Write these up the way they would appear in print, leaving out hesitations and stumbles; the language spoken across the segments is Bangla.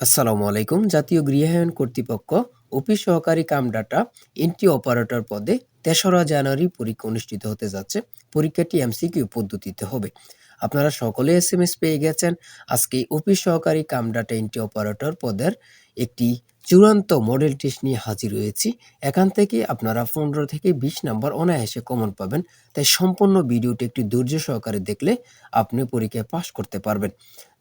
আসসালামু আলাইকুম। জাতীয় গৃহায়ণ কর্তৃপক্ষ অফিস সহকারী কাম ডাটা এন্ট্রি অপারেটর পদে ৩রা জানুয়ারি পরীক্ষা অনুষ্ঠিত হতে যাচ্ছে। পরীক্ষাটি এমসিকিউ পদ্ধতিতে হবে। আপনারা সকলে এসএমএস পেয়ে গেছেন। আজকে অফিস সহকারী কাম ডাটা এন্ট্রি অপারেটর পদের একটি চূড়ান্ত মডেল টেস্ট নিয়ে হাজির হয়েছি। এখান থেকে আপনারা ১৫ থেকে ২০ নাম্বার অনায়াসে কমন পাবেন। তাই সম্পূর্ণ ভিডিওটি একটু ধৈর্য সহকারে দেখলে আপনি পরীক্ষায় পাস করতে পারবেন।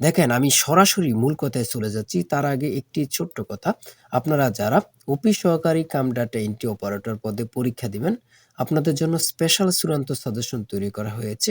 দেখেন, আমি সরাসরি মূল কথায় চলে যাচ্ছি। তার আগে একটি ছোট্ট কথা। আপনারা যারা অফিস সহকারী কাম ডাটা এন্ট্রি অপারেটর পদে পরীক্ষা দিবেন, আপনাদের জন্য স্পেশাল চূড়ান্ত সাজেশন তৈরি করা হয়েছে।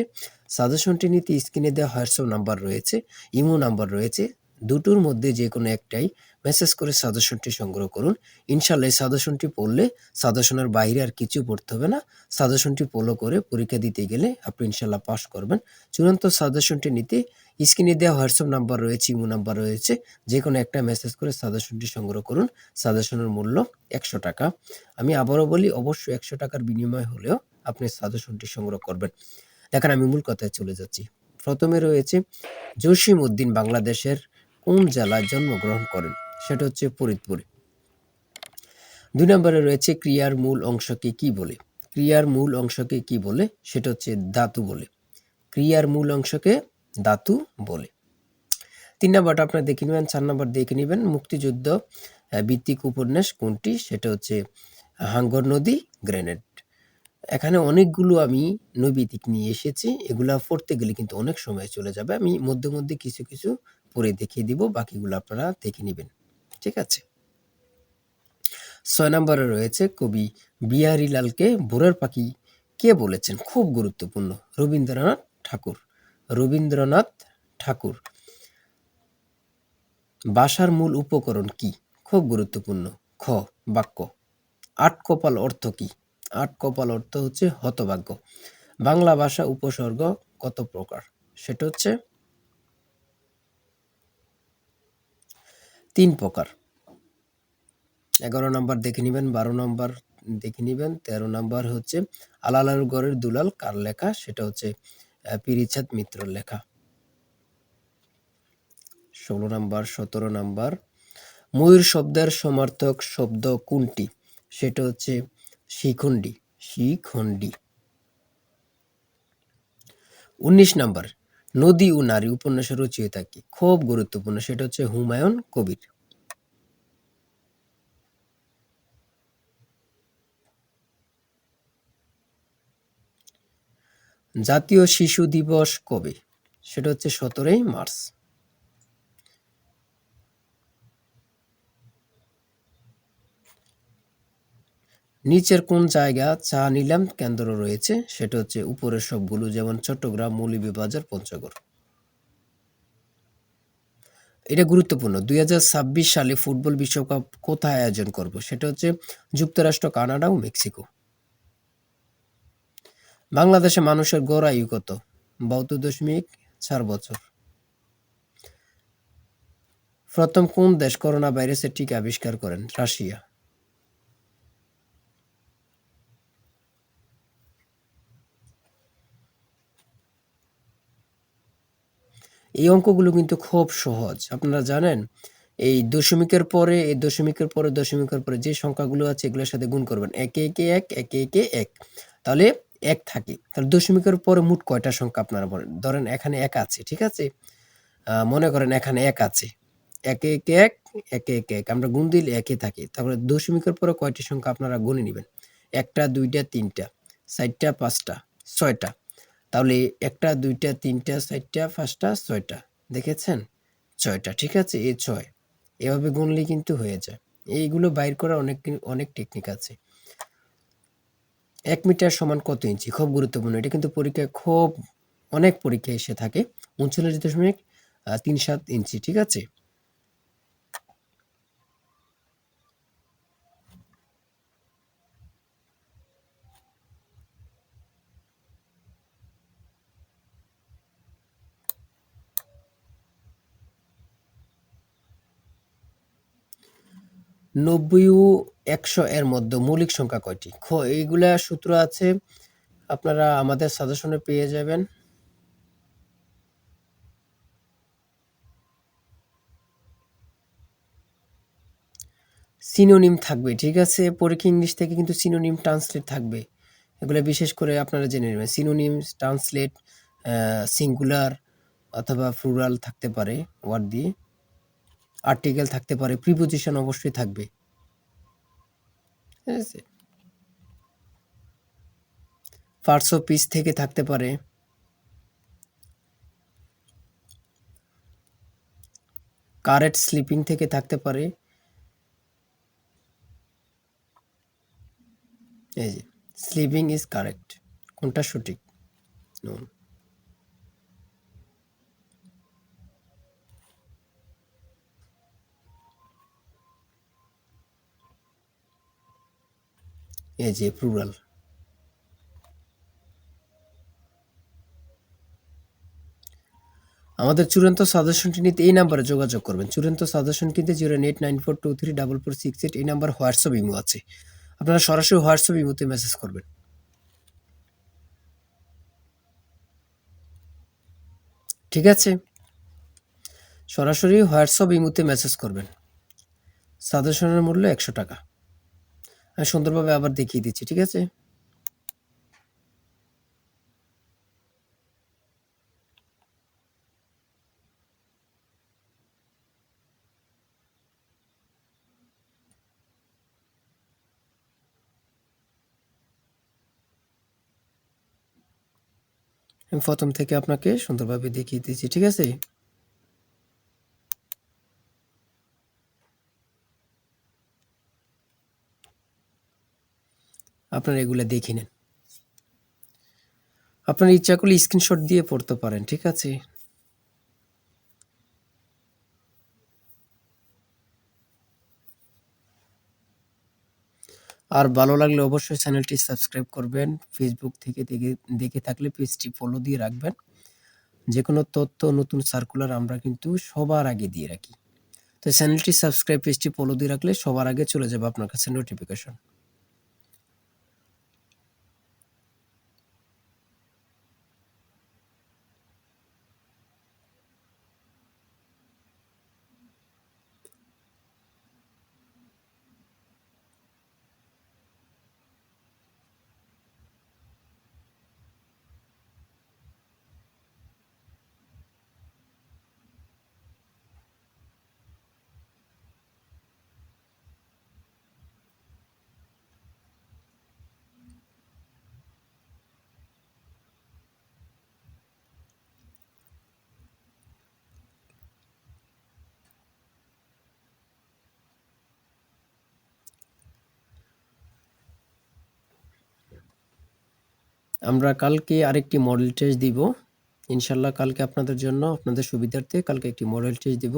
সাজেশনটি নিতে স্ক্রিনে দেওয়া হোয়াটসঅ্যাপ নাম্বার রয়েছে, ইমো নাম্বার রয়েছে। দুটোর মধ্যে যেকোনো একটাই মেসেজ করে সাজেশনটি সংগ্রহ করুন। ইনশাআল্লাহ এই সাজেশনটি পড়লে সাজেশনের বাইরে আর কিছু পড়তে হবে না। সাজেশনটি ফলো করে পরীক্ষা দিতে গেলে আপনি ইনশাআল্লাহ পাস করবেন। চূড়ান্ত সাজেশনটি নিতে স্ক্রিনে দেওয়া হোয়াটসঅ্যাপ নাম্বার রয়েছে, ইমো নাম্বার রয়েছে। যেকোনো একটা মেসেজ করে সাজেশনটি সংগ্রহ করুন। সাজেশনের মূল্য ৳১০০। আমি আবারও বলি, অবশ্যই ৳১০০ বিনিময় হলেও আপনি সাজেশনটি সংগ্রহ করবেন। দেখেন, আমি মূল কথায় চলে যাচ্ছি। প্রথমে রয়েছে জসিম উদ্দিন বাংলাদেশের কোন জেলায় জন্মগ্রহণ করেন? সেটা হচ্ছে ফরিদপুরে। ২ নম্বরে রয়েছে ক্রিয়ার মূল অংশকে কি বলে? ক্রিয়ার মূল অংশকে কি বলে? সেটা হচ্ছে ধাতু বলে। ক্রিয়ার মূল অংশকে ধাতু বলে। ৩ নাম্বারটা আপনারা দেখে নিবেন। ৪ নাম্বার দেখে নিবেন, মুক্তিযুদ্ধ ভিত্তিক উপন্যাস কোনটি? সেটা হচ্ছে হাঙ্গর নদী গ্রেনেড। এখানে অনেকগুলো আমি নৈবেদিক নিয়ে এসেছি। এগুলা পড়তে গেলে কিন্তু অনেক সময় চলে যাবে। আমি মধ্যে কিছু, কিছু পড়ে দেখিয়ে দিব। বাকিগুলো আপনারা দেখে নিবেন। ঠিক আছে? ৬ নাম্বারে রয়েছে কবি বিহারীলালকে ভোরের পাখি কে বলেছেন? খুব গুরুত্বপূর্ণ। রবীন্দ্রনাথ ঠাকুর। রবীন্দ্রনাথ ঠাকুর। ভাষার মূল উপকরণ কি? খুব গুরুত্বপূর্ণ। খ. বাক্য। আটকপাল অর্থ কি? আটকপাল অর্থ হচ্ছে হতভাগ্য। বাংলা ভাষা উপসর্গ কত প্রকার? সেটা হচ্ছে ৩ প্রকার। ১১ নাম্বার দেখে নিবেন, ১২ নাম্বার দেখে নিবেন, ১৩ নাম্বার হচ্ছে আলালের ঘরের দুলাল কার লেখা? সেটা হচ্ছে পিরিচাঁদ মিত্রর লেখা। ১৬ নাম্বার, ১৭ নাম্বার ময়ূর শব্দের সমার্থক শব্দ কোনটি? সেটা হচ্ছে শিখণ্ডী। শিখণ্ডী। ১৯ নাম্বার নদী ও নারী উপন্যাসের রচয়িতা কে? খুব গুরুত্বপূর্ণ। সেটা হচ্ছে হুমায়ুন কবির। জাতীয় শিশু দিবস কবে? সেটা হচ্ছে ১৭ই মার্চ। নিচের কোন জায়গা চা নিলাম কেন্দ্র রয়েছে? সেটা হচ্ছে উপরের সবগুলো, যেমন চট্টগ্রাম, মৌলভীবাজার, পঞ্চগড়। এটা গুরুত্বপূর্ণ। ২০২৬ সালে ফুটবল বিশ্বকাপ কোথায় আয়োজন করব? সেটা হচ্ছে যুক্তরাষ্ট্র, কানাডা ও মেক্সিকো। বাংলাদেশে মানুষের গড় আয়ু কত? ৭২.৪ বছর। প্রথম কোন দেশ করোনা ভাইরাসের টিকা আবিষ্কার করেন? রাশিয়া। এই অঙ্কগুলো কিন্তু খুব সহজ। আপনারা জানেন, এই দশমিকের পরে যে সংখ্যাগুলো আছে এগুলোর সাথে গুণ করবেন। একে, একে ১, একে, একে ১। তাহলে ১ থাকে। তাহলে দশমিকের পরে মোট কয়টা সংখ্যা আপনারা বলেন? ধরেন এখানে ১ আছে, ঠিক আছে? মনে করেন এখানে ১ আছে। একে, একে ১, একে, একে ১। আমরা গুণ দিলে ১ থাকে। তারপরে দশমিকের পরে কয়টি সংখ্যা আপনারা গুনে নিবেন? ১ টা, ২ টা, ৩ টা, ৪ টা, ৫ টা, ৬ টা। তাহলে ১ টা, ২ টা, ৩ টা, ৪ টা, ৫ টা, ৬ টা। দেখেছেন? ৬ টা। ঠিক আছে? এই ৬। এভাবে গুনলেই কিন্তু হয়ে যায়। এইগুলো বাইর করার অনেক টেকনিক আছে। ১ মিটার সমান কত ইঞ্চি? খুব গুরুত্বপূর্ণ। এটা কিন্তু পরীক্ষায় অনেক পরীক্ষায় এসে থাকে। ৩৯.৩৭ ইঞ্চি। ঠিক আছে? ৯০ ও ১০০ এর মধ্যে মৌলিক সংখ্যা কয়টি? এইগুলা সূত্র আছে, আপনারা আমাদের সাজেশনে পেয়ে যাবেন। সিনোনিম থাকবে, ঠিক আছে? পরীক্ষা ইংলিশ থেকে কিন্তু সিনোনিম ট্রান্সলেট থাকবে। এগুলো বিশেষ করে আপনারা জেনে নেবেন। সিনোনিম ট্রান্সলেট সিঙ্গুলার অথবা প্লুরাল থাকতে পারে ওয়ার্ড দিয়ে। আর্টিকেল থাকতে পারে, প্রিপোজিশন অবশ্যই থাকবে। ঠিক আছে? পার্টস অফ স্পিচ থেকে থাকতে পারে। কারেক্ট স্লিপিং থেকে থাকতে পারে। এই যে স্লিপিং ইজ কারেক্ট, কোনটা সঠিক? নুন। এই যে প্লুরাল। আমাদের চূড়ান্ত সাজেশনটি নিতে এই নাম্বারে যোগাযোগ করবেন। চূড়ান্ত সাজেশন কিনতে 08942344468 এই নাম্বার হোয়াটসঅ্যাপ ইমো আছে। আপনারা সরাসরি হোয়াটসঅ্যাপ ইমোতে মেসেজ করবেন। ঠিক আছে? সরাসরি হোয়াটসঅ্যাপ ইমোতে মেসেজ করবেন। সাজেশনের মূল্য ১০০ টাকা। আমি সুন্দরভাবে আবার দেখিয়ে দিচ্ছি, ঠিক আছে? আমি প্রথম থেকে আপনাকে সুন্দরভাবে দেখিয়ে দিচ্ছি, ঠিক আছে? আপনারা এগুলা দেখে নেন। আপনার ইচ্ছা করলে স্ক্রিনশট দিয়ে পড়তে পারেন, ঠিক আছে? আর ভালো লাগলে অবশ্যই চ্যানেলটি সাবস্ক্রাইব করবেন। ফেসবুক থেকে দেখে থাকলে পেজটি ফলো দিয়ে রাখবেন। যেকোনো তথ্য, নতুন সার্কুলার আমরা কিন্তু সবার আগে দিয়ে রাখি। তো চ্যানেলটি সাবস্ক্রাইব, পেজটি ফলো দিয়ে রাখলে সবার আগে চলে যাবে আপনার কাছে নোটিফিকেশন। আমরা কালকে আরেকটি মডেল টেস্ট দিব। ইনশাল্লাহ কালকে আপনাদের জন্য, আপনাদের সুবিধার্থে কালকে একটি মডেল টেস্ট দিব।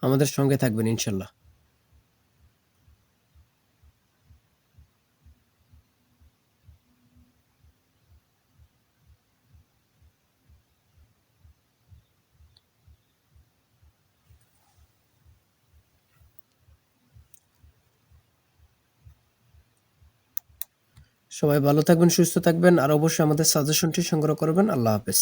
আমাদের সঙ্গে থাকবেন ইনশাল্লাহ। সবাই ভালো থাকবেন, সুস্থ থাকবেন, আর অবশ্যই আমাদের সাজেশনটি সংগ্রহ করবেন। আল্লাহ হাফেজ।